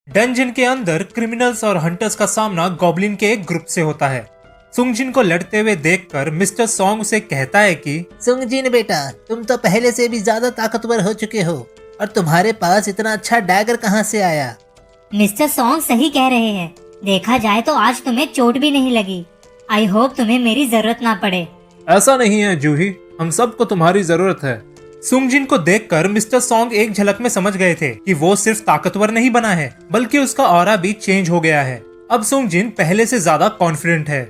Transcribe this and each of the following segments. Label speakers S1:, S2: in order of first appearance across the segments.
S1: Dungeon के अंदर criminals और हंटर्स का सामना गॉब्लिन के एक ग्रुप से होता है। सुंगजिन को लड़ते हुए देखकर मिस्टर सॉन्ग उसे कहता है कि
S2: सुंगजिन बेटा, तुम तो पहले से भी ज्यादा ताकतवर हो चुके हो और तुम्हारे पास इतना अच्छा डैगर कहाँ से आया?
S3: मिस्टर सॉन्ग सही कह रहे हैं। देखा जाए तो आज तुम्हें चोट भी नहीं लगी। आई होप तुम्हें मेरी जरूरत ना पड़े।
S1: ऐसा नहीं है जूही, हम सबको तुम्हारी जरूरत है। सुंगजिन को देखकर मिस्टर सॉन्ग एक झलक में समझ गए थे कि वो सिर्फ ताकतवर नहीं बना है बल्कि उसका ऑरा भी चेंज हो गया है। अब सुंगजिन पहले से ज्यादा कॉन्फिडेंट है।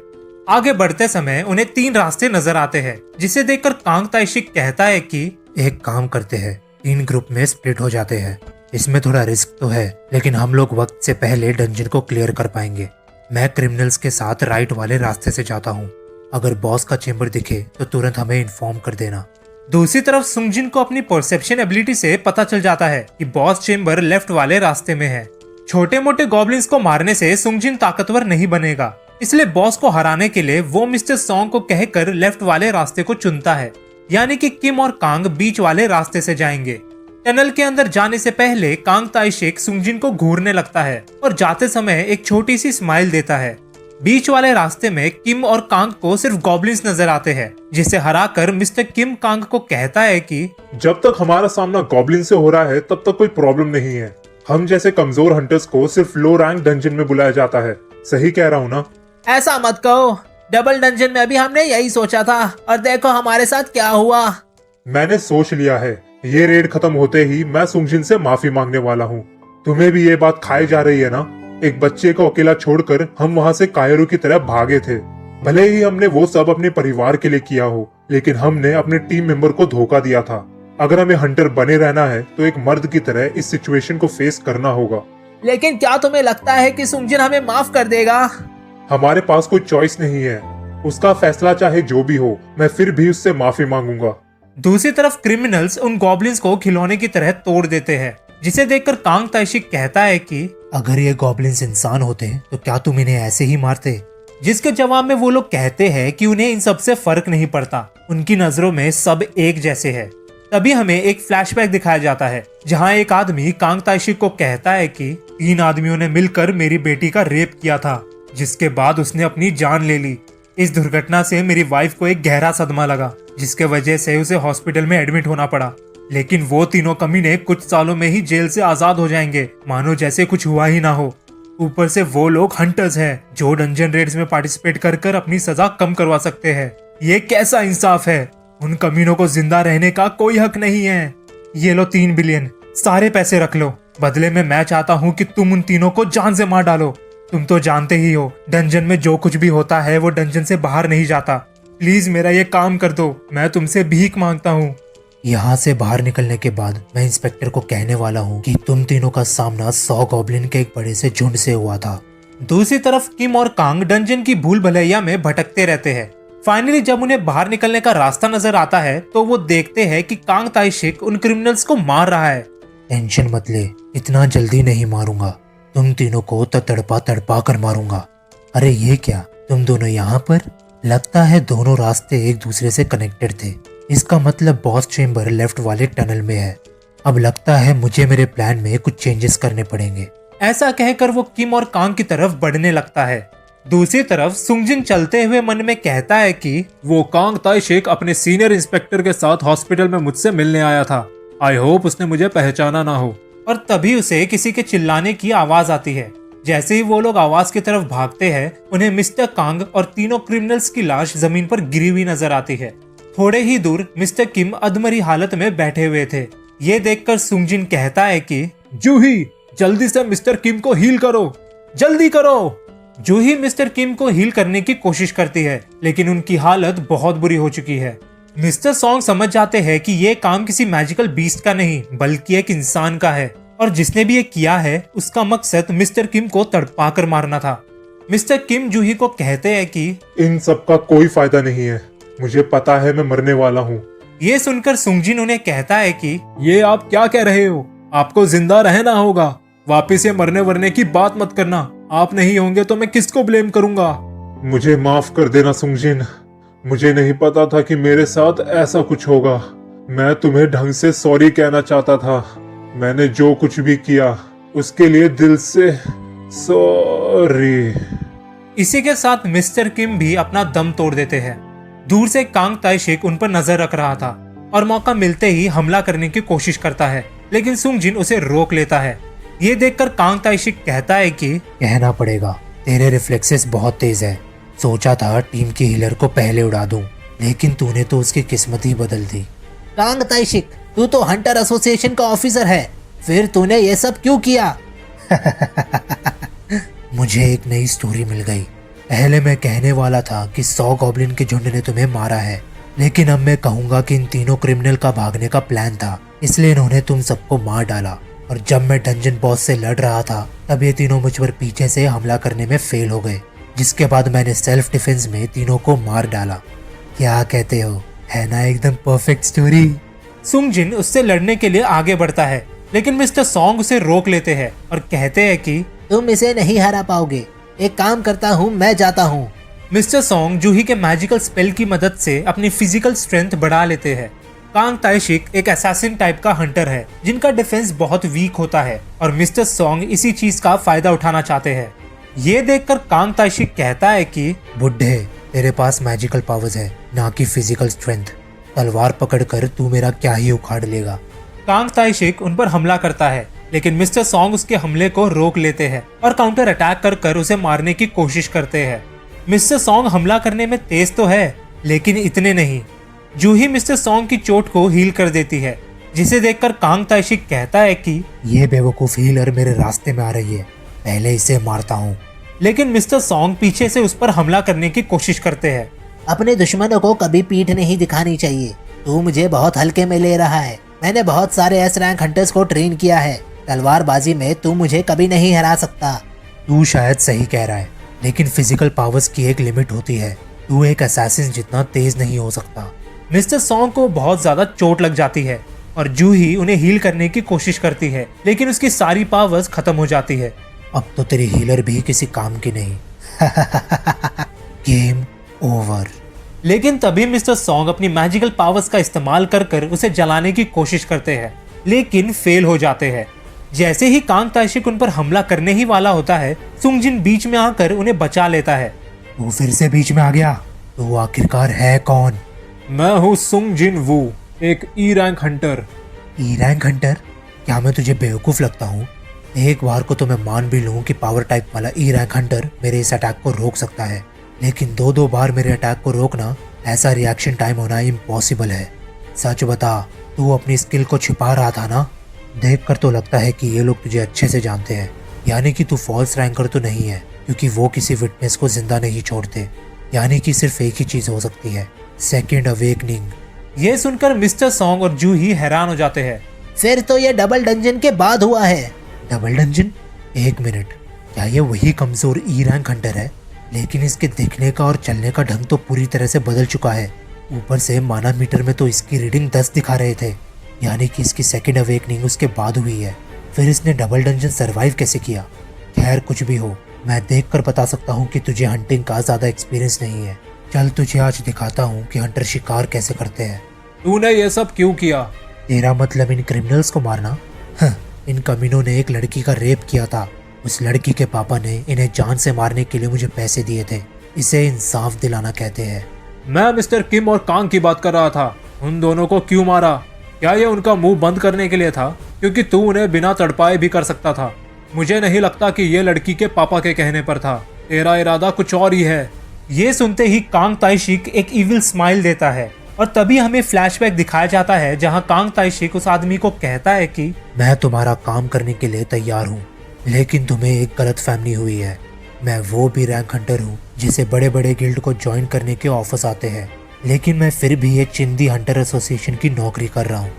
S1: आगे बढ़ते समय उन्हें 3 रास्ते नजर आते हैं, जिसे देखकर कांग ताइशिक कहता है कि
S4: एक काम करते हैं, 3 ग्रुप में स्प्लिट हो जाते हैं। इसमें थोड़ा रिस्क तो है, लेकिन हम लोग वक्त से पहले डंजन को क्लियर कर पाएंगे। मैं क्रिमिनल्स के साथ राइट वाले रास्ते से जाता हूँ। अगर बॉस का चेंबर दिखे तो तुरंत हमें इन्फॉर्म कर देना।
S1: दूसरी तरफ सुंगजिन को अपनी परसेप्शन एबिलिटी से पता चल जाता है कि बॉस चेंबर लेफ्ट वाले रास्ते में है। छोटे मोटे गॉब्लिन्स को मारने से सुंगजिन ताकतवर नहीं बनेगा, इसलिए बॉस को हराने के लिए वो मिस्टर सॉन्ग को कहकर लेफ्ट वाले रास्ते को चुनता है, यानी कि किम और कांग बीच वाले रास्ते से जाएंगे। टनल के अंदर जाने से पहले कांग ताइशिक सुंगजिन को घूरने लगता है और जाते समय एक छोटी सी स्माइल देता है। बीच वाले रास्ते में किम और कांग को सिर्फ गॉब्लिन्स नजर आते हैं, जिसे हराकर मिस्टर किम कांग को कहता है कि
S5: जब तक हमारा सामना गॉब्लिन से हो रहा है तब तक कोई प्रॉब्लम नहीं है। हम जैसे कमजोर हंटर्स को सिर्फ लो रैंक डंजन में बुलाया जाता है। सही कह रहा हूँ ना?
S2: ऐसा मत कहो, डबल डंजन में अभी हमने यही सोचा था और देखो हमारे साथ क्या हुआ।
S5: मैंने सोच लिया है, ये रेड खत्म होते ही मैं सुंगजिन से माफी मांगने वाला हूँ। तुम्हें भी ये बात खाई जा रही है ना? एक बच्चे को अकेला छोड़कर हम वहाँ से कायरो की तरफ भागे थे। भले ही हमने वो सब अपने परिवार के लिए किया हो, लेकिन हमने अपने टीम मेंबर को धोखा दिया था। अगर हमें हंटर बने रहना है तो एक मर्द की तरह इस सिचुएशन को फेस करना होगा।
S2: लेकिन क्या तुम्हें लगता है कि सुंगजिन हमें माफ कर देगा?
S5: हमारे पास कोई चॉइस नहीं है। उसका फैसला चाहे जो भी हो, मैं फिर भी उससे माफी मांगूंगा।
S1: दूसरी तरफ क्रिमिनल्स उन गॉब्लिन्स को खिलौने की तरह तोड़ देते हैं, जिसे देखकर कांग ताइशिक कहता है कि
S4: अगर ये गॉब्लिन्स इंसान होते तो क्या तुम इन्हें ऐसे ही मारते?
S1: जिसके जवाब में वो लोग कहते हैं कि उन्हें इन सब से फर्क नहीं पड़ता, उनकी नजरों में सब एक जैसे हैं। तभी हमें एक फ्लैशबैक दिखाया जाता है, जहां एक आदमी कांग ताइशिक को कहता है कि 3 आदमियों ने मिलकर मेरी बेटी का रेप किया था, जिसके बाद उसने अपनी जान ले ली। इस दुर्घटना से मेरी वाइफ को एक गहरा सदमा लगा, जिसके वजह से उसे हॉस्पिटल में एडमिट होना पड़ा। लेकिन वो तीनों कमीने कुछ सालों में ही जेल से आजाद हो जाएंगे, मानो जैसे कुछ हुआ ही ना हो। ऊपर से वो लोग हंटर्स हैं जो डंजन रेड्स में पार्टिसिपेट कर अपनी सजा कम करवा सकते हैं। ये कैसा इंसाफ है? उन कमीनों को जिंदा रहने का कोई हक नहीं है। ये लो 3 बिलियन, सारे पैसे रख लो। बदले में मैं चाहता हूँ कि तुम उन तीनों को जान से मार डालो। तुम तो जानते ही हो, डंजन में जो कुछ भी होता है वो डंजन से बाहर नहीं जाता। प्लीज मेरा ये काम कर दो, मैं तुमसे भीख मांगता हूँ।
S4: यहाँ से बाहर निकलने के बाद मैं इंस्पेक्टर को कहने वाला हूँ कि तुम तीनों का सामना 100 गॉब्लिन के एक बड़े से झुंड से हुआ था।
S1: दूसरी तरफ किम और कांग डंजन की भूल भुलैया में भटकते रहते हैं। फाइनली जब उन्हें बाहर निकलने का रास्ता नजर आता है तो वो देखते हैं कि कांग ताइशिक उन क्रिमिनल्स को मार रहा है।
S4: टेंशन मत ले, इतना जल्दी नहीं मारूंगा। तुम तीनों को तो तड़पा तड़पा कर मारूंगा। अरे ये क्या, तुम दोनों यहाँ पर? लगता है दोनों रास्ते एक दूसरे से कनेक्टेड थे। इसका मतलब बॉस चेंबर लेफ्ट वाले टनल में है। अब लगता है मुझे मेरे प्लान में कुछ चेंजेस करने पड़ेंगे।
S1: ऐसा कहकर वो किम और कांग की तरफ बढ़ने लगता है। दूसरी तरफ सुंगजिन चलते हुए मन में कहता है कि वो कांग ताइशिक अपने सीनियर इंस्पेक्टर के साथ हॉस्पिटल में मुझसे मिलने आया था। आई होप उसने मुझे पहचाना ना हो। और तभी उसे किसी के चिल्लाने की आवाज आती है। जैसे ही वो लोग आवाज की तरफ भागते हैं, उन्हें मिस्टर कांग और तीनों क्रिमिनल्स की लाश जमीन पर गिरी हुई नजर आती है। थोड़े ही दूर मिस्टर किम अधमरी हालत में बैठे हुए थे। ये देखकर सुंगजिन कहता है कि जूही, जल्दी से मिस्टर किम को हील करो, जल्दी करो। जूही मिस्टर किम को हील करने की कोशिश करती है, लेकिन उनकी हालत बहुत बुरी हो चुकी है। मिस्टर सॉन्ग समझ जाते हैं कि ये काम किसी मैजिकल बीस्ट का नहीं बल्कि एक इंसान का है, और जिसने भी ये किया है उसका मकसद मिस्टर किम को तड़पा कर मारना था। मिस्टर किम जूही को कहते हैं कि
S5: इन सब का कोई फायदा नहीं है। मुझे पता है मैं मरने वाला हूँ।
S1: ये सुनकर सुंगजिन उन्हें कहता है कि ये आप क्या कह रहे हो? आपको जिंदा रहना होगा। वापिस ये मरने वरने की बात मत करना। आप नहीं होंगे तो मैं किसको ब्लेम करूंगा?
S5: मुझे माफ कर देना सुंगजिन। मुझे नहीं पता था कि मेरे साथ ऐसा कुछ होगा। मैं तुम्हें ढंग से सॉरी कहना चाहता था। मैंने जो कुछ भी किया उसके लिए दिल से सॉरी।
S1: इसी के साथ मिस्टर किम भी अपना दम तोड़ देते हैं। दूर से कांग ताइशिक उन पर नजर रख रहा था और मौका मिलते ही हमला करने की कोशिश करता है, लेकिन सुंगजिन उसे रोक लेता है। ये देखकर कांग ताइशिक कहता है कि
S4: कहना पड़ेगा, तेरे रिफ्लेक्सेस बहुत तेज है। सोचा था टीम के हीलर को पहले उड़ा दूं, लेकिन तूने तो उसकी किस्मत ही बदल दी।
S2: कांग ताइशिक, तू तो हंटर एसोसिएशन का ऑफिसर है, फिर तूने ये सब क्यों किया?
S4: मुझे एक नई स्टोरी मिल गई। पहले मैं कहने वाला था कि 100 गॉब्लिन के झुंड ने तुम्हें मारा है, लेकिन अब मैं कहूंगा कि इन तीनों क्रिमिनल का भागने का प्लान था, इसलिए इन्होंने तुम सबको मार डाला। और जब मैं डंजन बॉस से लड़ रहा था तब ये तीनों मुझ पर पीछे से हमला करने में फेल हो गए, जिसके बाद मैंने सेल्फ डिफेंस में तीनों को मार डाला। क्या कहते हो, है ना एकदम परफेक्ट स्टोरी?
S1: सुंगजिन उससे लड़ने के लिए आगे बढ़ता है, लेकिन मिस्टर सॉन्ग उसे रोक लेते हैं और कहते हैं कि
S2: तुम इसे नहीं हरा पाओगे। एक काम करता हूँ, मैं जाता हूँ।
S1: मिस्टर सॉन्ग जूही के मैजिकल स्पेल की मदद से अपनी फिजिकल स्ट्रेंथ बढ़ा लेते हैं। कांग ताइशिक एक असैसिन टाइप का हंटर है जिनका डिफेंस बहुत वीक होता है और मिस्टर सॉन्ग इसी चीज का फायदा उठाना चाहते हैं। ये देखकर कांग ताइशिक कहता है कि
S4: बुड्ढे, तेरे पास मैजिकल पावर्स है, ना कि फिजिकल स्ट्रेंथ। तलवार पकड़कर तू मेरा क्या ही उखाड़ लेगा।
S1: कांग ताइशिक उन पर हमला करता है, लेकिन मिस्टर सॉन्ग उसके हमले को रोक लेते हैं और काउंटर अटैक कर उसे मारने की कोशिश करते हैं। मिस्टर सॉन्ग हमला करने में तेज तो है, लेकिन इतने नहीं। जूही मिस्टर सॉन्ग की चोट को हील कर देती है, जिसे देखकर कांग ताइशिक कहता है कि
S4: ये बेवकूफ हीलर मेरे रास्ते में आ रही है, पहले इसे मारता हूँ।
S1: लेकिन मिस्टर सॉन्ग पीछे से उस पर हमला करने की कोशिश करते हैं।
S2: अपने दुश्मनों को कभी पीठ नहीं दिखानी चाहिए। तू मुझे बहुत हल्के में ले रहा है। मैंने बहुत सारे एस रैंक हंटर्स को ट्रेन किया है। तलवारबाजी में तू मुझे कभी नहीं हरा सकता।
S4: तू शायद सही कह रहा है, लेकिन फिजिकल पावर्स की एक लिमिट होती है। तू एक असैसिन जितना तेज नहीं हो सकता।
S1: मिस्टर सॉन्ग को बहुत ज्यादा चोट लग जाती है और जूही उन्हें हील करने की कोशिश करती है, लेकिन उसकी सारी पावर्स खत्म हो जाती है।
S4: अब तो तेरी हीलर भी किसी काम की नहीं। Game over.
S1: लेकिन तभी मिस्टर सॉन्ग अपनी मैजिकल पावर्स का इस्तेमाल कर उसे जलाने की कोशिश करते हैं, लेकिन फेल हो जाते हैं। जैसे ही कांग ताइशिक उन पर हमला करने ही वाला होता है, सुंगजिन बीच में आकर उन्हें बचा लेता है।
S4: तू फिर से बीच में आ गया, तू आखिरकार है कौन?
S1: मैं हूँ सुंगजिन वू, एक E rank Hunter.
S4: E rank Hunter? क्या मैं तुझे बेवकूफ लगता हूँ? एक बार को तो मैं मान भी लूँ कि पावर टाइप वाला ई रैंक हंटर मेरे इस अटैक को रोक सकता है, लेकिन दो बार मेरे अटैक को रोकना, ऐसा रिएक्शन टाइम होना इम्पॉसिबल है। सच बता, तू अपनी स्किल को छिपा रहा था ना? देखकर तो लगता है कि ये लोग तुझे अच्छे से जानते हैं, यानी कि तू फॉल्स रैंकर तो नहीं है, क्योंकि वो किसी विटनेस को जिंदा नहीं छोड़ते। यानी कि सिर्फ एक ही चीज हो सकती है, सेकेंड अवेकनिंग।
S1: ये सुनकर मिस्टर सॉन्ग और जूही हैरान हो जाते हैं।
S2: फिर तो ये डबल डंजन के बाद हुआ है।
S4: Double dungeon? एक मिनट, क्या ये वही कमजोर ई रैंक हंटर है? लेकिन इसके दिखने का और चलने का ढंग तो पूरी तरह से बदल चुका है। ऊपर से माना मीटर में तो इसकी रीडिंग 10 दिखा रहे थे, यानी कि इसकी सेकेंड अवेकनिंग उसके बाद हुई है। फिर इसने डबल डंजन सरवाइव कैसे किया? खैर कुछ भी हो, मैं देखकर बता सकता हूँ कि तुझे हंटिंग का ज्यादा एक्सपीरियंस नहीं है। चल तुझे आज दिखाता हूँ कि हंटर शिकार कैसे करते हैं।
S1: तूने ये सब क्यों किया?
S4: तेरा मतलब इन क्रिमिनल्स को मारना? इन कमीनों ने एक लड़की का रेप किया था। उस लड़की के पापा ने इन्हें जान से मारने के लिए मुझे पैसे दिए थे। इसे इंसाफ दिलाना कहते हैं।
S1: मैं मिस्टर किम और कांग की बात कर रहा था। उन दोनों को क्यों मारा? क्या ये उनका मुंह बंद करने के लिए था? क्योंकि तू उन्हें बिना तड़पाए भी कर सकता था। मुझे नहीं लगता कि ये लड़की के पापा के कहने पर था। तेरा इरादा कुछ और ही है। ये सुनते ही कांग ताइशिक एक इविल स्माइल देता है और तभी हमें फ्लैशबैक दिखाया जाता है, जहां कांग ताइशिक उस आदमी को कहता है कि
S4: मैं तुम्हारा काम करने के लिए तैयार हूँ, लेकिन तुम्हें एक गलत फहमी हुई है। मैं वो भी रैंक हंटर हूँ जिसे बड़े बड़े गिल्ड को ज्वाइन करने के ऑफर्स आते हैं, लेकिन मैं फिर भी एक चिंदी हंटर एसोसिएशन की नौकरी कर रहा हूँ।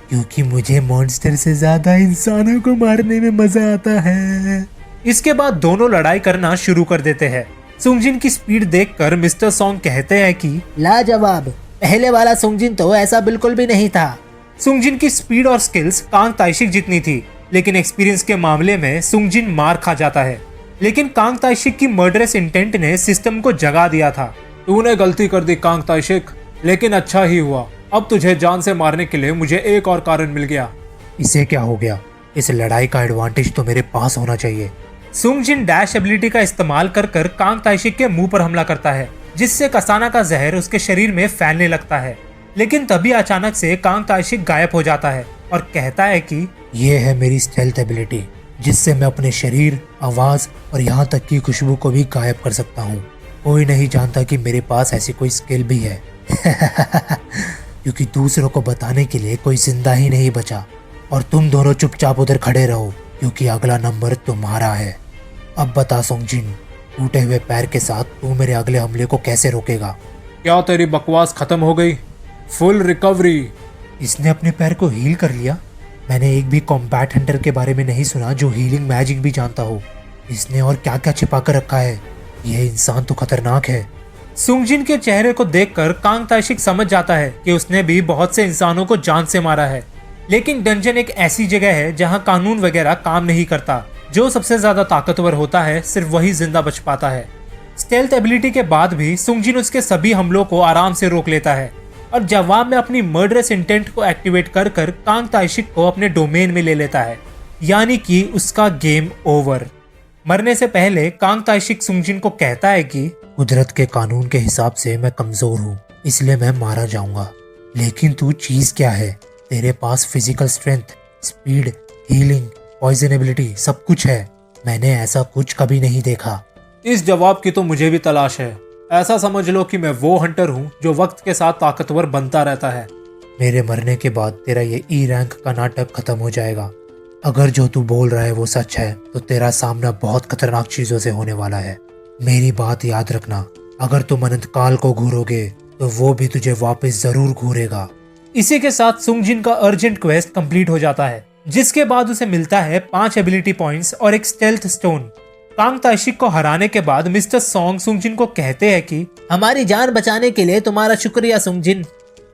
S4: क्योंकि मुझे मॉन्स्टर से ज्यादा इंसानों को मारने में मजा आता है।
S1: इसके बाद दोनों लड़ाई करना शुरू कर देते हैं। सुंगजिन की स्पीड देखकर मिस्टर सॉन्ग कहते हैं कि
S2: लाजवाब, पहले वाला सुंगजिन तो ऐसा बिल्कुल भी नहीं था।
S1: सुंगजिन की स्पीड और स्किल्स कांग ताइशिक जितनी थी, लेकिन एक्सपीरियंस के मामले में सुंगजिन मार खा जाता है। लेकिन कांग ताइशिक की मर्डरस इंटेंट ने सिस्टम को जगा दिया था। तूने गलती कर दी कांग ताइशिक, लेकिन अच्छा ही हुआ। अब तुझे जान से मारने के लिए मुझे एक और कारण मिल गया।
S4: इसे क्या हो गया? इस लड़ाई का एडवांटेज तो मेरे पास होना चाहिए।
S1: सुंगजिन डैश एबिलिटी का इस्तेमाल कर कर कांग ताइशिक के मुंह पर हमला करता है, जिससे कसाना का जहर उसके शरीर में फैलने लगता है। लेकिन तभी अचानक से कांग ताइशिक गायब हो जाता है और कहता है कि
S4: ये है मेरी स्टेल्थ एबिलिटी, जिससे मैं अपने शरीर, आवाज और यहाँ तक की खुशबू को भी गायब कर सकता हूँ। कोई नहीं जानता कि मेरे पास ऐसी कोई स्किल भी है। क्योंकि दूसरों को बताने के लिए कोई जिंदा ही नहीं बचा। और तुम दोनों चुपचाप उधर खड़े रहो, क्योंकि अगला नंबर तुम्हारा है। अब बता सुंगजिन, टूटे हुए पैर के साथ तू मेरे अगले हमले को कैसे रोकेगा?
S1: क्या तेरी बकवास खत्म हो गई? Full recovery.
S4: इसने अपने पैर को हील कर लिया। मैंने एक भी कॉम्बैट हंटर के बारे में नहीं सुना जो हीलिंग मैजिक भी जानता हो। इसने और क्या क्या छिपा कर रखा है। यह इंसान तो खतरनाक है।
S1: सुंगजिन के चेहरे को देखकर कांग ताइशिक समझ जाता है कि उसने भी बहुत से इंसानों को जान से मारा है। लेकिन डंजन एक ऐसी जगह है जहां कानून वगैरह काम नहीं करता। जो सबसे ज्यादा ताकतवर होता है सिर्फ वही जिंदा बच पाता है। स्टेल्थ एबिलिटी के बाद भी सुंगजिन उसके सभी हमलों को आराम से रोक लेता है और जवाब में अपनी मर्डरस इंटेंट को एक्टिवेट कर कर कांग ताइशिक को अपने डोमेन में ले लेता है, यानी कि उसका गेम ओवर। मरने से पहले कांग ताइशिक सुंगजिन को कहता है कि
S4: कुदरत के कानून के हिसाब से मैं कमजोर हूँ, इसलिए मैं मारा जाऊंगा। लेकिन तू चीज क्या है? तेरे पास physical strength, speed, healing, poison ability सब कुछ है। मैंने ऐसा कुछ कभी नहीं देखा।
S1: इस जवाब की तो मुझे भी तलाश है। ऐसा समझ लो कि मैं वो हंटर हूँ जो वक्त के साथ ताकतवर बनता रहता है।
S4: मेरे मरने के बाद तेरा ये ई रैंक का नाटक खत्म हो जाएगा। अगर जो तू बोल रहा है वो सच है तो तेरा सामना बहुत खतरनाक चीजों से होने वाला है। मेरी बात याद रखना, अगर तुम अनंत काल को घूरोगे तो वो भी तुझे वापस जरूर घूरेगा।
S1: इसी के साथ सुंगजिन का अर्जेंट क्वेस्ट कंप्लीट हो जाता है, जिसके बाद उसे मिलता है 5 एबिलिटी पॉइंट्स और एक स्टेल्थ स्टोन। कांग ताइशिक को हराने के बाद मिस्टर सॉन्ग सुंगजिन को कहते हैं कि
S2: हमारी जान बचाने के लिए तुम्हारा शुक्रिया सुंगजिन।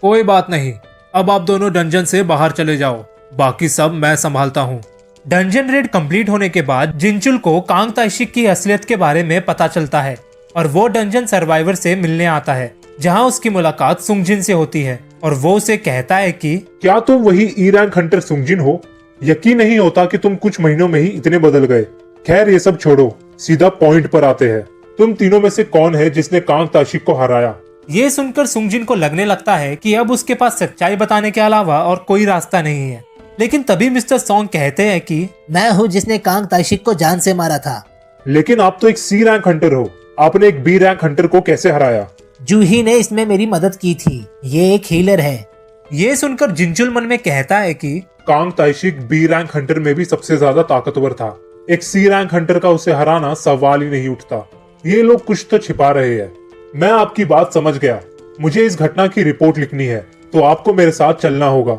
S1: कोई बात नहीं, अब आप दोनों डंजन से बाहर चले जाओ, बाकी सब मैं संभालता हूँ। डंजन रेड कंप्लीट होने के बाद जिनचुल को कांग ताइशिक की असलियत के बारे में पता चलता है और वो डंजन सर्वाइवर से मिलने आता है, जहाँ उसकी मुलाकात सुंगजिन से होती है और वो उसे कहता है कि
S5: क्या तुम वही ई रैंक हंटर सुंगजिन हो? यकीन नहीं होता कि तुम कुछ महीनों में ही इतने बदल गए। खैर ये सब छोड़ो, सीधा पॉइंट पर आते हैं। तुम तीनों में से कौन है जिसने कांग ताइशिक को हराया?
S1: ये सुनकर सुंगजिन को लगने लगता है कि अब उसके पास सच्चाई बताने के अलावा और कोई रास्ता नहीं है। लेकिन तभी मिस्टर सॉन्ग कहते हैं कि
S2: मैं हूँ जिसने कांग ताइशिक को जान से मारा था।
S5: लेकिन आप तो एक सी रैंक हंटर हो, आपने एक बी रैंक हंटर को कैसे हराया?
S2: जूही ने इसमें मेरी मदद की थी। ये एक हीलर है।
S1: ये सुनकर जिनचुल मन में कहता है कि
S5: कांग ताइशिक बी रैंक हंटर में भी सबसे ज्यादा ताकतवर था। एक सी रैंक हंटर का उसे हराना सवाल ही नहीं उठता। ये लोग कुछ तो छिपा रहे हैं। मैं आपकी बात समझ गया। मुझे इस घटना की रिपोर्ट लिखनी है, तो आपको मेरे साथ चलना होगा।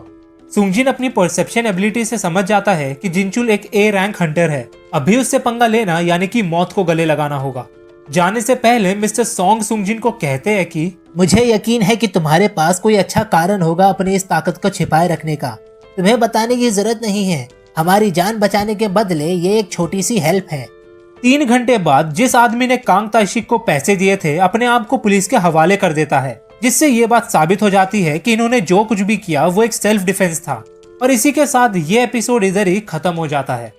S1: सुंगजिन अपनी परसेप्शन एबिलिटी से समझ जाता है कि जिनचुल एक ए रैंक हंटर है। अभी उससे पंगा लेना यानी कि मौत को गले लगाना होगा। जाने से पहले मिस्टर सॉन्ग सुंगजिन को कहते हैं कि
S2: मुझे यकीन है कि तुम्हारे पास कोई अच्छा कारण होगा अपनी इस ताकत को छिपाए रखने का। तुम्हें बताने की जरूरत नहीं है। हमारी जान बचाने के बदले ये एक छोटी सी हेल्प है।
S1: 3 घंटे बाद जिस आदमी ने कांग ताइशिक को पैसे दिए थे अपने आप को पुलिस के हवाले कर देता है, जिससे ये बात साबित हो जाती है कि इन्होंने जो कुछ भी किया वो एक सेल्फ डिफेंस था। और इसी के साथ ये एपिसोड इधर ही खत्म हो जाता है।